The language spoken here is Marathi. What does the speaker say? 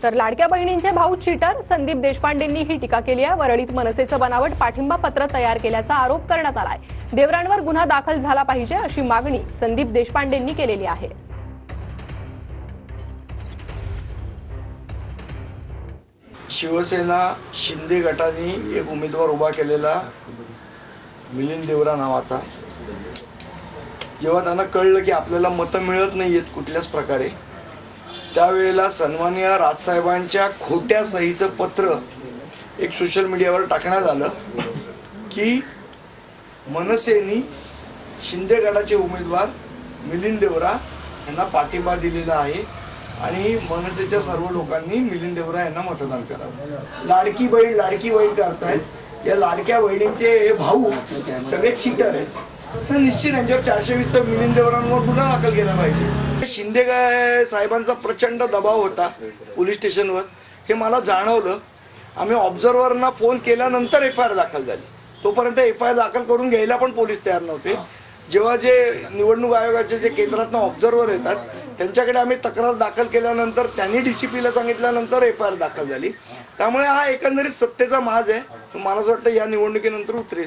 तर लाडक्या बहिणींचे भाऊ चीटर संदीप देशपांडेंनी ही टीका केली आहे। वरळीत मनसेचं बनावट पाठिंबा पत्र तयार केल्याचा आरोप करण्यात आलाय। देवरांवर गुन्हा दाखल झाला पाहिजे अशी मागणी संदीप देशपांडेंनी केलेली आहे। शिवसेना शिंदे गटाने एक उमेदवार उभा केलेला मिलिंद देवरा नावाचा, जेव्हा त्यांना कळलं की आपल्याला मतं मिळत नाहीयेत कुठल्याच प्रकारे, त्यावेळेला सन्माननीय राजसाहेबांच्या खोट्या सहीचं पत्र एक सोशल मीडियावर टाकण्यात आलं की मनसेनी शिंदे गटाचे उमेदवार मिलिंद देवरा यांना पाठिंबा दिलेला आहे आणि मनसेच्या सर्व लोकांनी मिलिंद देवरा यांना मतदान करावं। लाडकी बहीण करतायत। या लाडक्या बहिणींचे हे भाऊ सगळे चीटर आहेत, तर निश्चित यांच्यावर 420 मिलिंद देवरांवर गुन्हा दाखल केला पाहिजे। शिंदे साहेबांचा प्रचंड दबाव होता पोलीस स्टेशनवर, हे मला जाणवलं। आम्ही ऑब्झर्व्हरना फोन केल्यानंतर FIR दाखल झाली, तोपर्यंत FIR दाखल करून घ्यायला पण पोलीस तयार नव्हते। जेव्हा जे निवडणूक आयोगाचे जे केंद्रातनं ऑब्झर्व्हर येतात त्यांच्याकडे आम्ही तक्रार दाखल केल्यानंतर त्यांनी DCPला सांगितल्यानंतर FIR दाखल झाली। त्यामुळे हा एकंदरीत सत्तेचा माज आहे, मला असं वाटतं या निवडणुकीनंतर उतरेल।